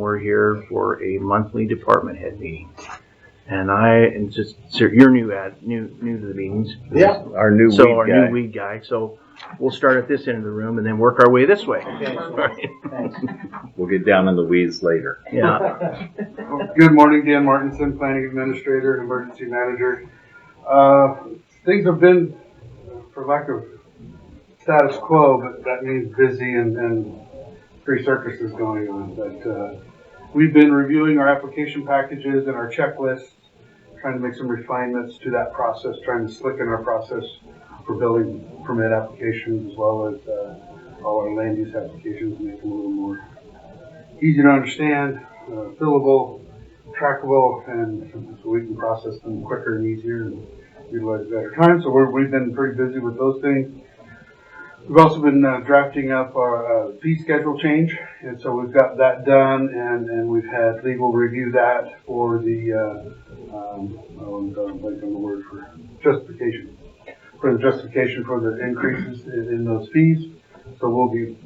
we're here for a monthly department head meeting. And just, so you're new to the meetings. Yeah. Our new new weed guy. So we'll start at this end of the room and then work our way this way. Okay. Right. Thanks. We'll get down in the weeds later. Yeah. Good morning, Dan Martinson, Planning Administrator and Emergency Manager. Things have been, for lack of status quo, but that means busy and free circuses going on. But we've been reviewing our application packages and our checklists, trying to make some refinements to that process, trying to slicken our process for building permit applications as well as all our land use applications, make them a little more easy to understand, fillable, trackable, and so we can process them quicker and easier and utilize better time. So we've been pretty busy with those things. We've also been drafting up our fee schedule change, and so we've got that done, and we've had legal review that for the I'm blanking on the word for justification. For the justification for the increases in those fees. So we'll be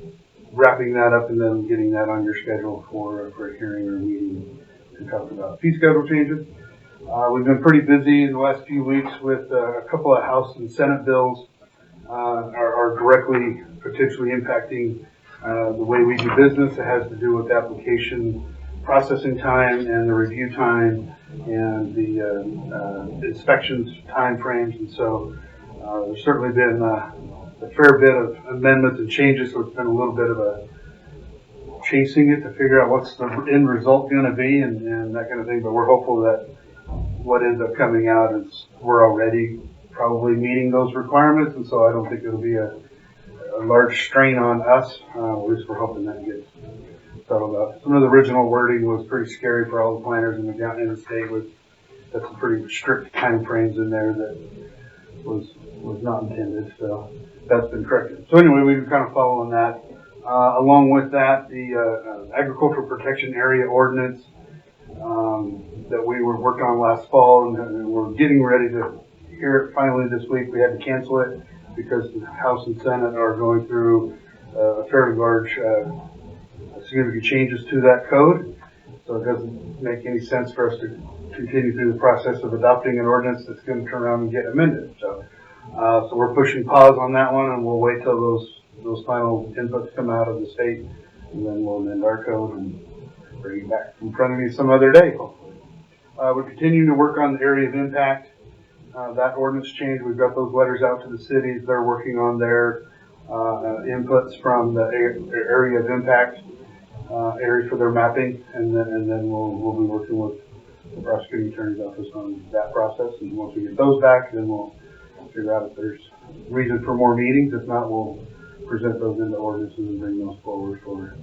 wrapping that up and then getting that on your schedule for a hearing or a meeting to talk about fee schedule changes. We've been pretty busy in the last few weeks with a couple of House and Senate bills are directly potentially impacting the way we do business. It has to do with application processing time and the review time and the inspections time frames. And so there's certainly been a fair bit of amendments and changes, so it's been a little bit of a chasing it to figure out what's the end result going to be and that kind of thing. But we're hopeful that what ends up coming out is we're already probably meeting those requirements, and so I don't think it'll be a large strain on us. At least we're hoping that gets settled out. Some of the original wording was pretty scary for all the planners in the state. That's some pretty strict time frames in there that was not intended, so that's been corrected. So anyway, we've been kind of following that. Along with that, the Agricultural Protection Area Ordinance that we were working on last fall, and we're getting ready to hear it finally this week. We had to cancel it because the House and Senate are going through a fairly large, significant changes to that code. So it doesn't make any sense for us to continue through the process of adopting an ordinance that's going to turn around and get amended. So we're pushing pause on that one, and we'll wait till those final inputs come out of the state, and then we'll amend our code and bring it back in front of you some other day, hopefully. We're continuing to work on the area of impact. That ordinance change, we've got those letters out to the cities. They're working on their inputs from the area of impact area for their mapping, and then we'll be working with the prosecuting attorney's office on that process. And once we get those back, then we'll figure out if there's reason for more meetings. If not, we'll present those into ordinances and bring those forward for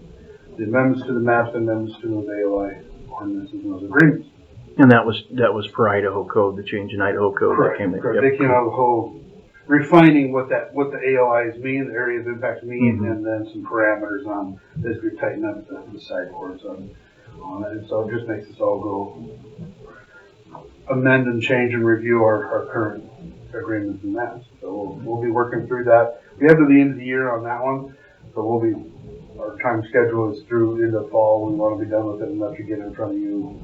the amendments to the maps and amendments to those AOI ordinances and those agreements. And that was per Idaho code, the change in Idaho code. Correct. That came in. Correct. Yep. They came out of the whole refining what the AOIs mean, the area of impact mean, and then some parameters on basically tighten up the sideboards on it. And so it just makes us all go amend and change and review our current agreements and maps. So we'll be working through that. We have to the end of the year on that one, so our time schedule is through into the fall. We want to be done with it and let you get in front of you,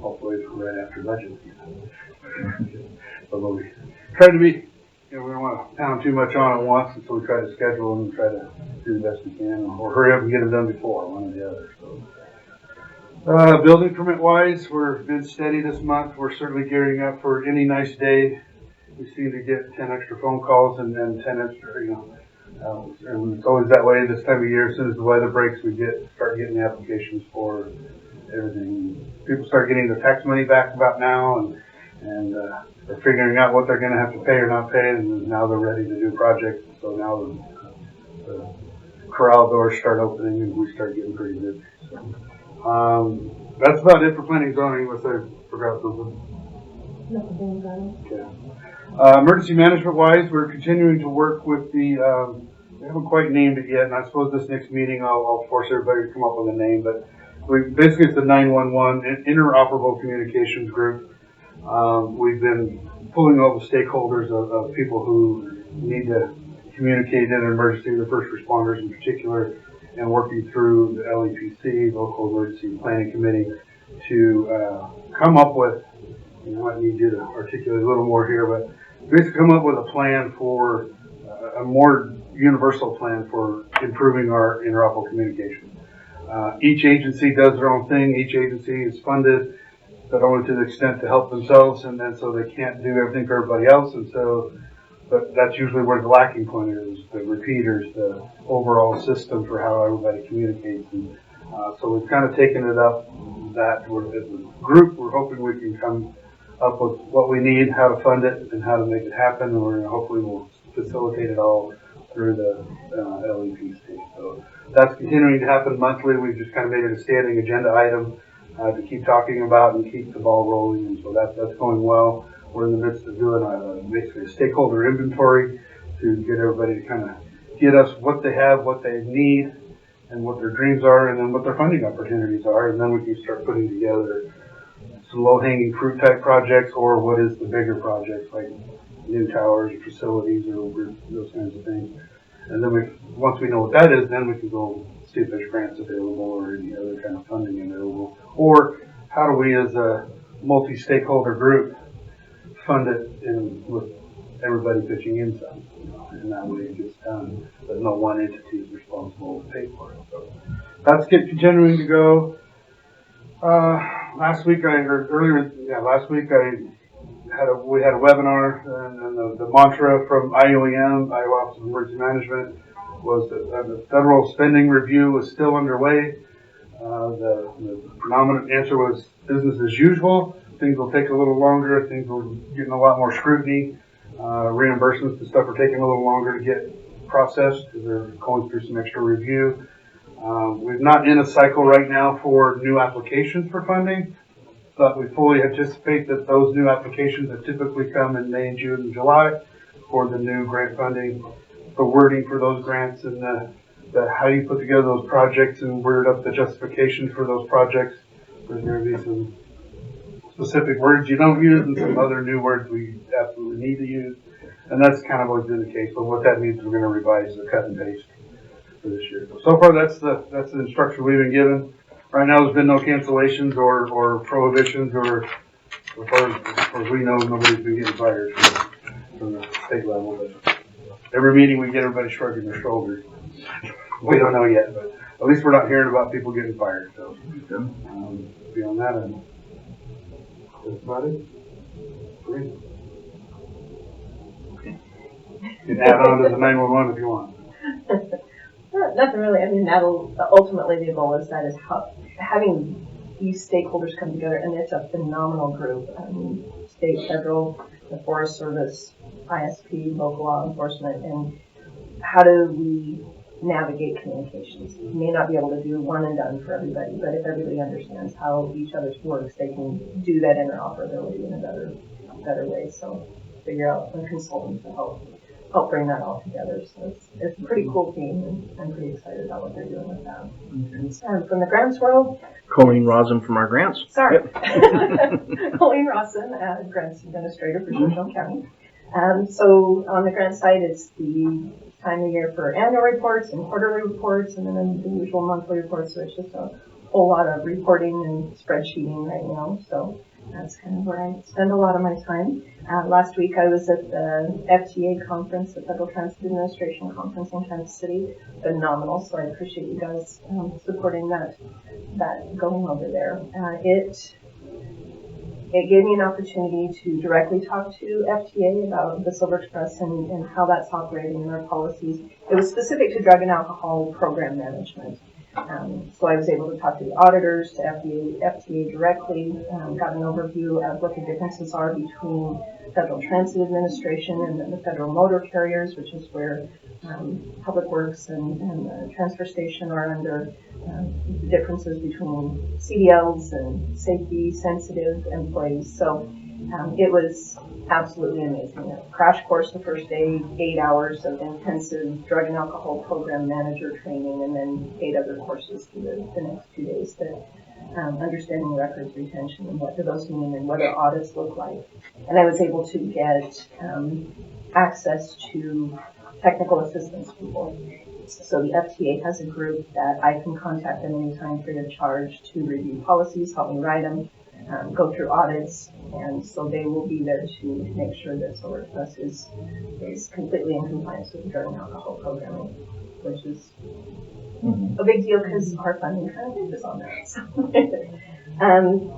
hopefully right after budget. So we'll try to be, we don't want to pound too much on at once, and so we try to schedule them and try to do the best we can, or hurry up and get them done before, one or the other. So, building permit wise, we're been steady this month. We're certainly gearing up for any nice day. We seem to get 10 extra phone calls and 10 extra, and it's always that way this time of year. As soon as the weather breaks, we start getting the applications for everything. People start getting their tax money back about now, and they're figuring out what they're going to have to pay or not pay, and now they're ready to do projects. So now the corral doors start opening, and we start getting pretty busy. So, that's about it for planning and zoning, unless I forgot something. Okay. Emergency management wise, we're continuing to work with we haven't quite named it yet, and I suppose this next meeting I'll force everybody to come up with a name, but basically it's the 911 Interoperable Communications Group. We've been pulling all the stakeholders of people who need to communicate in an emergency, the first responders in particular, and working through the LEPC, Local Emergency Planning Committee, to come up with, I might need you to articulate a little more here, but basically come up with a plan for a more universal plan for improving our interoperable communication. Each agency does their own thing. Each agency is funded, but only to the extent to help themselves, and then so they can't do everything for everybody else. And so, but that's usually where the lacking point is: the repeaters, the overall system for how everybody communicates. And so we've kind of taken it up that we're, as a group, we're hoping we can come up with what we need, how to fund it, and how to make it happen. And we're hopefully we'll facilitate it all through the LEPC. So that's continuing to happen monthly. We've just kind of made it a standing agenda item to keep talking about and keep the ball rolling. And so that's going well. We're in the midst of doing basically a stakeholder inventory to get everybody to kind of get us what they have, what they need, and what their dreams are, and then what their funding opportunities are. And then we can start putting together some low-hanging fruit type projects, or what is the bigger projects like new towers or facilities or those kinds of things. And then once we know what that is, then we can go see if there's grants available or any other kind of funding available. Or how do we as a multi-stakeholder group fund it with everybody pitching in some, and that way it gets done, but no one entity is responsible to pay for it. So that's continuing to go. Last week we had a webinar, and the mantra from IOEM, Iowa Office of Emergency Management, was that the federal spending review was still underway. The predominant answer was business as usual. Things will take a little longer. Things will get a lot more scrutiny. Reimbursements and stuff are taking a little longer to get processed because they're going through some extra review. We're not in a cycle right now for new applications for funding, but we fully anticipate that those new applications that typically come in May, June, and July for the new grant funding, the wording for those grants, and the how you put together those projects and word up the justification for those projects. There's going to be some specific words you don't use and some other new words we absolutely need to use. And that's kind of always been the case. But what that means, we're going to revise the cut and paste for this year. So far, that's the instruction we've been given. Right now, there's been no cancellations or prohibitions, or as far as we know, nobody's been getting fired from the state level. But every meeting, we get everybody shrugging their shoulders. We don't know yet, but at least we're not hearing about people getting fired. So beyond that, that's about it. Great. Okay. You can add on to the 911 if you want. Nothing really. I mean, that'll ultimately the goal is having these stakeholders come together, and it's a phenomenal group. I mean, state, federal, the Forest Service, ISP, local law enforcement, and how do we navigate communications? You may not be able to do one and done for everybody, but if everybody understands how each other's works, they can do that interoperability in a better way. So figure out some consultants to help bring that all together. So it's a pretty cool team, and I'm pretty excited about what they're doing with that. Okay. From the grants world, Colleen Rosen from our grants. Sorry. Colleen Rosen, grants administrator for Shoshone County. So on the grant side, it's the time of year for annual reports and quarterly reports, and then the usual monthly reports. So it's just a whole lot of reporting and spreadsheeting right now. So that's kind of where I spend a lot of my time. Last week I was at the FTA conference, the Federal Transit Administration conference in Kansas City. Phenomenal. So I appreciate you guys supporting that going over there. It gave me an opportunity to directly talk to FTA about the Silver Express and how that's operating and their policies. It was specific to drug and alcohol program management. So I was able to talk to the auditors, to FTA directly, got an overview of what the differences are between Federal Transit Administration and then the federal motor carriers, which is where Public Works and the transfer station are under, the differences between CDLs and safety sensitive employees. So it was absolutely amazing. A crash course the first day, 8 hours of intensive drug and alcohol program manager training, and then 8 other courses for the next 2 days. Understanding records retention and what do those mean and what do audits look like. And I was able to get access to technical assistance people. So the FTA has a group that I can contact them anytime free of charge to review policies, help me write them, go through audits, and so they will be there to make sure that Solar Express is completely in compliance with the drug and alcohol programming, which is a big deal because our funding kind of hinges on that. So.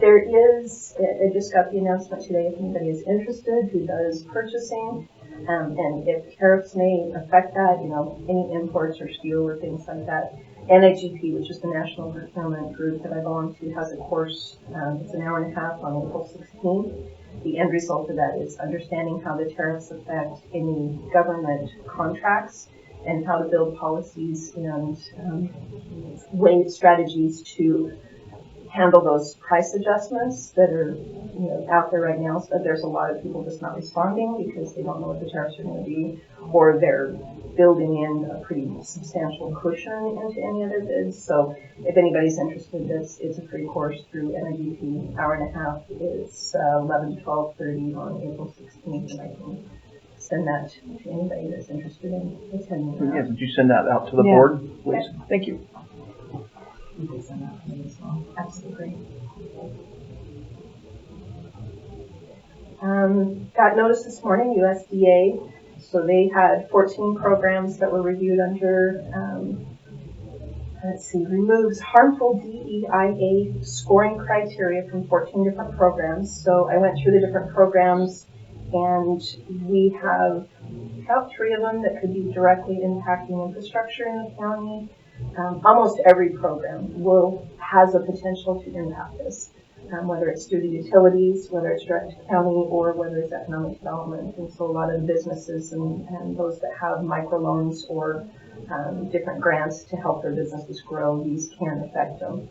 There is, I just got the announcement today, if anybody is interested who does purchasing, and if tariffs may affect that, any imports or steel or things like that, NIGP, which is the National Procurement Group that I belong to, has a course. It's an hour and a half on April 16th. The end result of that is understanding how the tariffs affect any government contracts and how to build policies and strategies to handle those price adjustments that are out there right now. So there's a lot of people just not responding because they don't know what the tariffs are going to be, or they're building in a pretty substantial cushion into any of their bids. So if anybody's interested, it's a free course through NIGP, hour and a half. It's 11 to 12:30 on April 16th, and I can send that to anybody that's interested in attending that. Yeah, would you send that out to the Yeah. board, please? Okay. Thank you. You can send that to me as well. Absolutely. Got notice this morning, USDA. So they had 14 programs that were reviewed under, removes harmful DEIA scoring criteria from 14 different programs. So I went through the different programs, and we have about 3 of them that could be directly impacting infrastructure in the county. Almost every program has a potential to impact this, whether it's through the utilities, whether it's direct to county, or whether it's economic development. And so a lot of businesses and those that have microloans or different grants to help their businesses grow, these can affect them.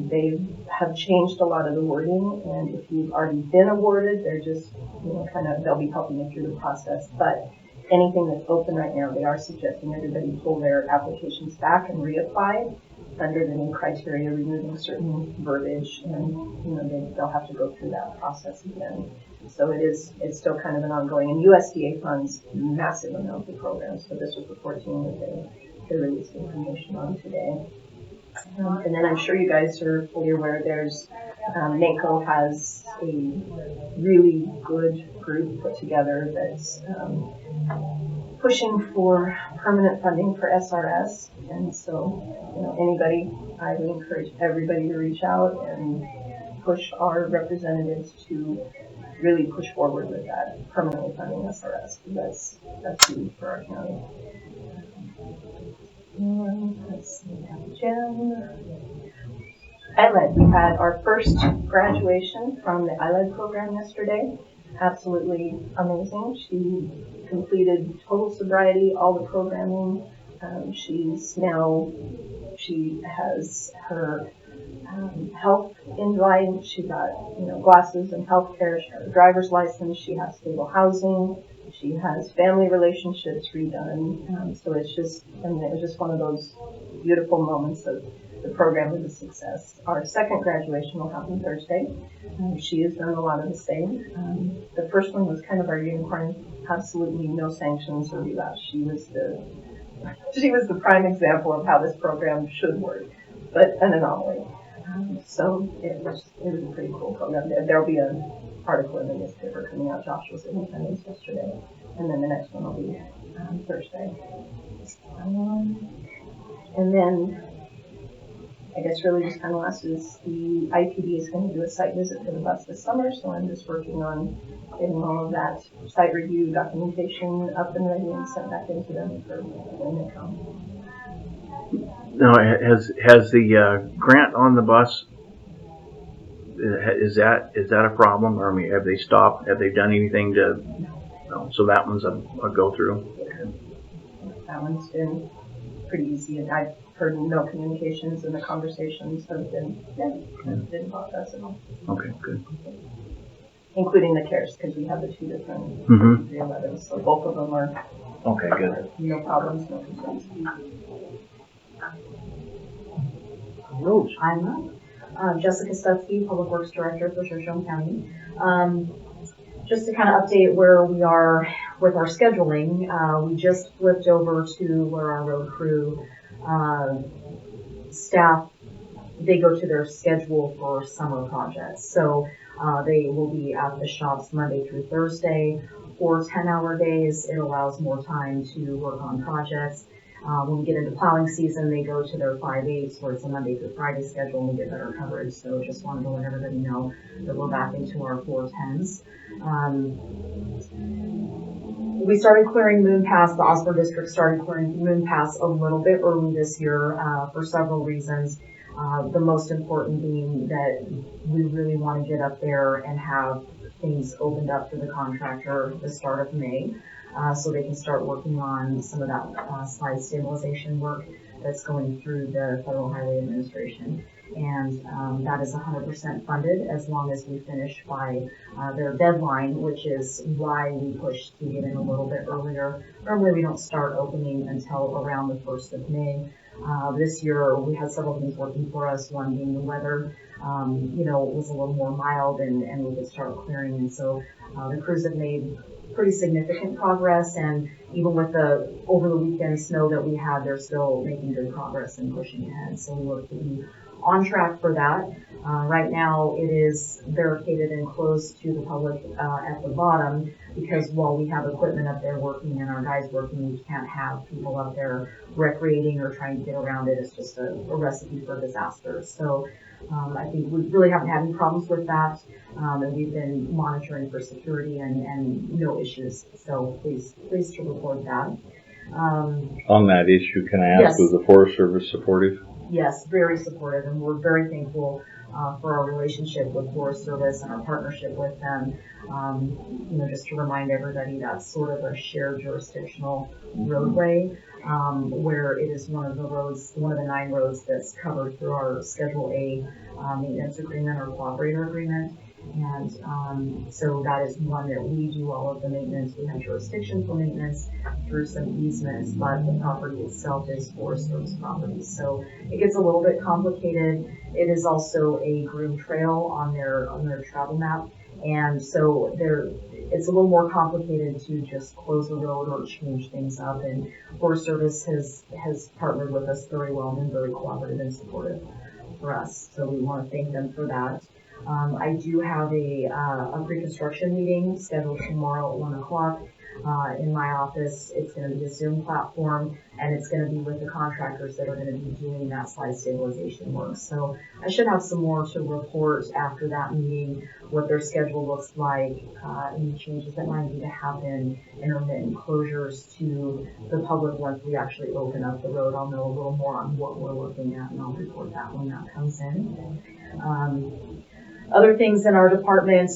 They have changed a lot of the wording, and if you've already been awarded, they're just, they'll be helping you through the process. But anything that's open right now, they are suggesting everybody pull their applications back and reapply under the new criteria, removing certain verbiage, and they'll have to go through that process again. So it's still kind of an ongoing, and USDA funds massive amounts of programs. So this was the 14 that they released information on today. And then I'm sure you guys are fully aware there's, NACO has a really good group put together that's pushing for permanent funding for SRS. And so, I would encourage everybody to reach out and push our representatives to really push forward with that permanently funding SRS, because that's huge for our county. Let's see, ILED. We had our first graduation from the ILED program yesterday. Absolutely amazing. She completed total sobriety, all the programming. She has her health in line. She got glasses and health care. She got a driver's license. She has stable housing. She has family relationships redone. So it was just one of those beautiful moments of the program was a success. Our second graduation will happen Thursday. She has done a lot of the same. The first one was kind of our unicorn, absolutely no sanctions or relapse. She was the prime example of how this program should work, but an anomaly. So it was a pretty cool program. There'll be an article in the newspaper coming out. Josh was in attendance yesterday, and then the next one will be Thursday. And then I guess really just kind of last is the IPD is going to do a site visit for the bus this summer, so I'm just working on getting all of that site review documentation up and ready and sent back into them for when they come. Now, has the grant on the bus, is that a problem? Or have they stopped? Have they done anything to? No, so that one's a go through. That one's been pretty easy, and I've heard no communications, and the conversations have been didn't bother us at all. Okay, good. Including the CARES, because we have the 2 different 311s, so both of them are Okay, good. no problems, no concerns. Hello, I'm Jessica Stutzky, Public Works Director for Shoshone County. just to kind of update where we are with our scheduling, we just flipped over to where our road crew staff, they go to their schedule for summer projects. So they will be at the shops Monday through Thursday for 10-hour days. It allows more time to work on projects. When we get into plowing season, they go to their 5/8, where it's a Monday through Friday schedule, and we get better coverage. So just wanted to let everybody know that we're back into our 410s. We started clearing Moon Pass. The Osborne District started clearing Moon Pass a little bit early this year for several reasons. The most important being that we really want to get up there and have things opened up for the contractor the start of May, so they can start working on some of that slide stabilization work that's going through the Federal Highway Administration. And that is 100% funded as long as we finish by their deadline, which is why we pushed to get in a little bit earlier. Normally we don't start opening until around the 1st of May. This year we had several things working for us, one being the weather. It was a little more mild and we could start clearing. And so the crews have made pretty significant progress, and even with the over the weekend snow that we had, they're still making good progress and pushing ahead. So we look to be on track for that. Right now it is barricaded and closed to the public at the bottom, because while we have equipment up there working and our guys working, we can't have people up there recreating or trying to get around it. It's just a recipe for disaster. So I think we really haven't had any problems with that, and we've been monitoring for security and no issues. So pleased to report that. On that issue, can I ask, Yes. was the Forest Service supportive? Yes, very supportive, and we're very thankful for our relationship with Forest Service and our partnership with them. Just to remind everybody, that's sort of a shared jurisdictional roadway, where it is one of the 9 roads that's covered through our Schedule A maintenance agreement or cooperator agreement. And so that is one that we do all of the maintenance. We have jurisdiction for maintenance through some easements, but the property itself is Forest Service property. So it gets a little bit complicated. It is also a groomed trail on their travel map. And so it's a little more complicated to just close the road or change things up. And Forest Service has partnered with us very well and been very cooperative and supportive for us. So we want to thank them for that. I do have a pre-construction meeting scheduled tomorrow at 1 o'clock in my office. It's going to be a Zoom platform, and it's going to be with the contractors that are going to be doing that slide stabilization work. So I should have some more to report after that meeting, what their schedule looks like, any changes that might need to happen, intermittent closures to the public once we actually open up the road. I'll know a little more on what we're looking at, and I'll report that when that comes in. Other things in our department,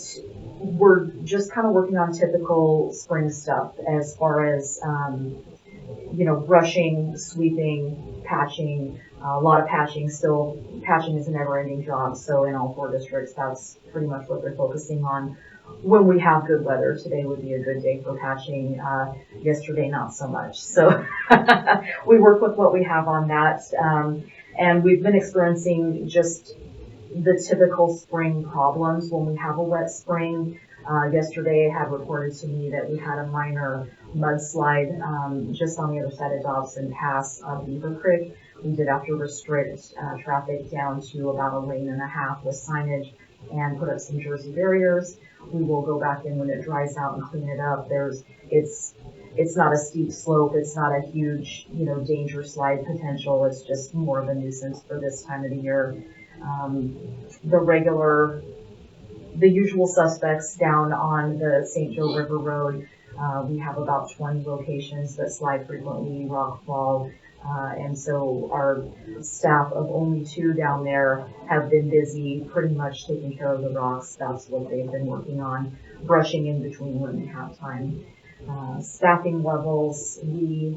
we're just kind of working on typical spring stuff as far as, brushing, sweeping, patching, a lot of patching. Still, patching is a never-ending job. So in all 4 districts, that's pretty much what they're focusing on when we have good weather. Today would be a good day for patching. Yesterday, not so much. So we work with what we have on that. And we've been experiencing just the typical spring problems when we have a wet spring. Yesterday had reported to me that we had a minor mudslide just on the other side of Dobson Pass on Beaver Creek. We did have to restrict traffic down to about a lane and a half with signage and put up some Jersey barriers. We will go back in when it dries out and clean it up. It's not a steep slope. It's not a huge, danger slide potential. It's just more of a nuisance for this time of the year. The usual suspects down on the St. Joe River Road. We have about 20 locations that slide frequently, rock fall, and so our staff of only 2 down there have been busy pretty much taking care of the rocks. That's what they've been working on, brushing in between when they have time. Staffing levels, we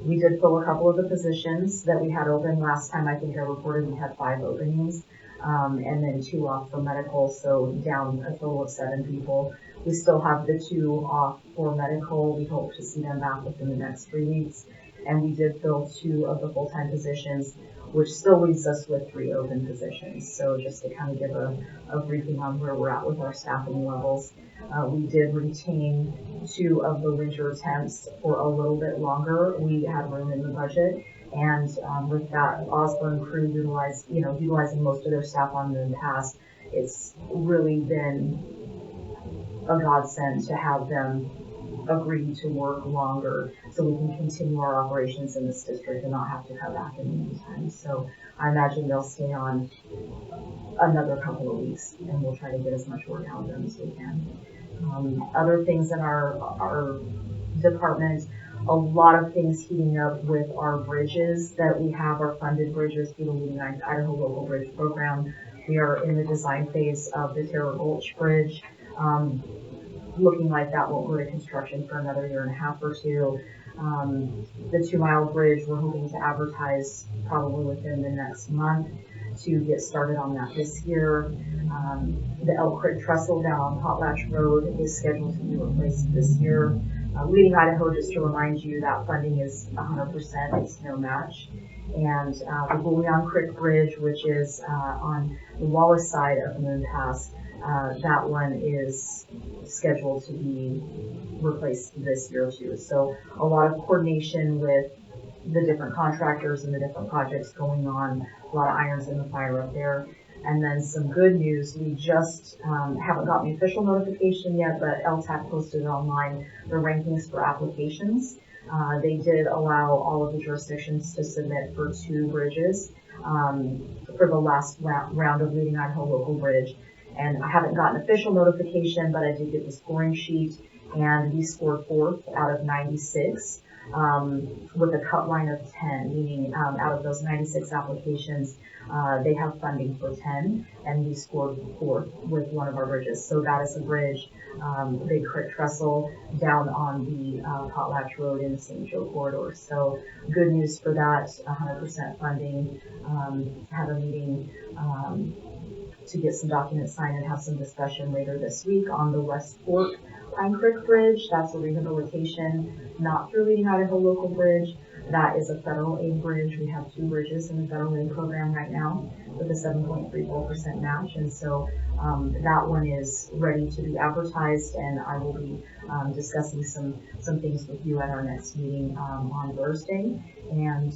did fill a couple of the positions that we had open. Last time I think I reported we had 5 openings, and then 2 off for medical, so down a total of 7 people. We still have the 2 off for medical. We hope to see them back within the next 3 weeks. and we did fill 2 of the full-time positions, which still leaves us with 3 open positions. So just to kind of give a briefing on where we're at with our staffing levels. We did retain 2 of the winter temps for a little bit longer. We had room in the budget, and with that Osborne crew utilizing most of their staff on Moon Pass, it's really been a godsend to have them agree to work longer so we can continue our operations in this district and not have to cut back in the meantime. So I imagine they'll stay on another couple of weeks, and we'll try to get as much work out of them as we can. Other things in our department, a lot of things heating up with our bridges that we have, our funded bridges through the Leading Idaho Local Bridge Program. We are in the design phase of the Terra Gulch Bridge. Looking like that won't go to construction for another 1.5 years or 2. The 2-mile bridge, we're hoping to advertise probably within the next month to get started on that this year. The Elk Creek Trestle down on Potlatch Road is scheduled to be replaced this year. Leading Idaho, just to remind you, that funding is 100%, it's no match. And the Bouillon Creek Bridge, which is on the Wallace side of Moon Pass, that one is scheduled to be replaced this year too. So a lot of coordination with the different contractors and the different projects going on, a lot of irons in the fire up there. And then some good news, we just haven't gotten the official notification yet, but LTAC posted it online, the rankings for applications. They did allow all of the jurisdictions to submit for 2 bridges for the last round of Leading Idaho Local Bridge. And I haven't gotten official notification, but I did get the scoring sheet, and we scored 4th out of 96 with a cut line of 10, meaning out of those 96 applications, they have funding for 10, and we scored 4th with one of our bridges. So that is a bridge, Big Creek Trestle, down on the Potlatch Road in the St. Joe corridor. So good news for that, 100% funding. Have a meeting to get some documents signed and have some discussion later this week on the West Fork Pine Creek Bridge. That's a rehabilitation, not through Leading Idaho Local Bridge. That is a federal aid bridge. We have 2 bridges in the federal aid program right now with a 7.34% match. And so that one is ready to be advertised, and I will be discussing some things with you at our next meeting on Thursday. And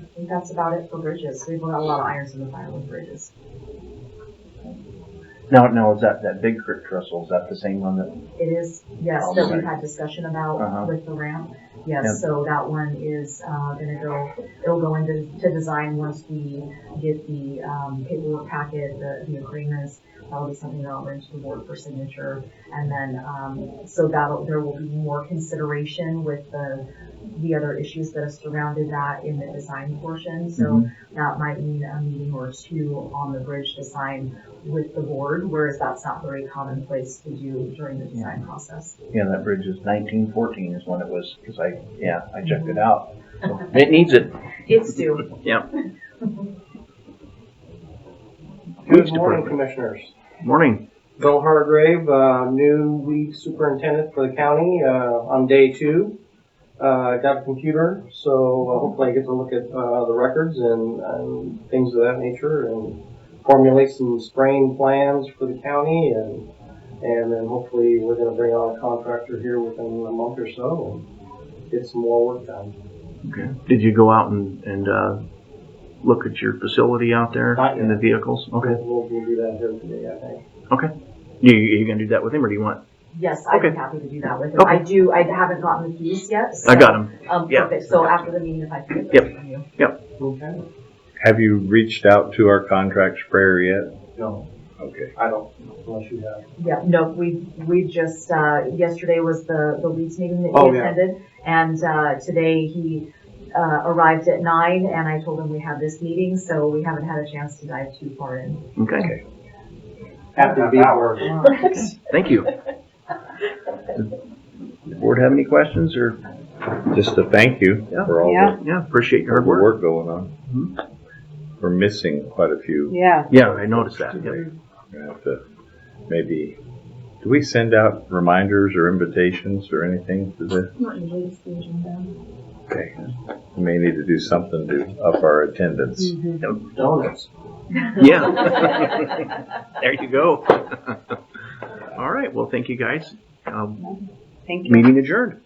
I think that's about it for bridges. We've got a lot of irons in the fire with bridges. Now is that Big Creek Trestle, is that the same one that? It is, yes, Oh, that we've right. had discussion about with the ramp. Yes, Yep. so that one is it'll go into design once we get the paperwork packet, the agreements. That'll be something that I'll bring to the board for signature. And then, so there will be more consideration with the other issues that have surrounded that in the design portion. So that might mean a meeting or 2 on the bridge design with the board, whereas that's not very commonplace to do during the design process. Yeah, that bridge is 1914 is when it was, because I checked it out. So it needs it. It's due. Yeah. Good morning, Commissioners. Morning. Bill Hargrave, new weed superintendent for the county, on day 2. I got a computer, so hopefully I get to look at the records and things of that nature, and formulate some spraying plans for the county, and then hopefully we're going to bring on a contractor here within a month or so and get some more work done. Okay. Did you go out and look at your facility out there Not in the yet. vehicles? Okay. We'll do that here today, I think. Okay. You gonna do that with him, or do you want? Yes, I'd Okay. be happy to do that with him. Okay. I haven't gotten the keys yet. So, I got him. Yeah. Perfect. So after the meeting, if I can get Yep. those from you. Okay. Have you reached out to our contract sprayer yet? No, Okay. I don't, unless you have. Yeah, no, we just, yesterday was the leads meeting that Oh, he yeah. attended, and today he arrived at 9, and I told him we had this meeting, so we haven't had a chance to dive too far in. Okay. Happy to be here. Thank you. Does the board have any questions, or? Just to thank you Yeah. for all Yeah, appreciate your the hard work. work going on. We're missing quite a few. Yeah. Yeah, I noticed that. We're gonna have to maybe Do we send out reminders or invitations or anything to this? Not usually it's the agenda. Okay. We may need to do something to up our attendance. Donuts. Yeah. There you go. All right. Well, thank you guys. Thank you. Meeting adjourned.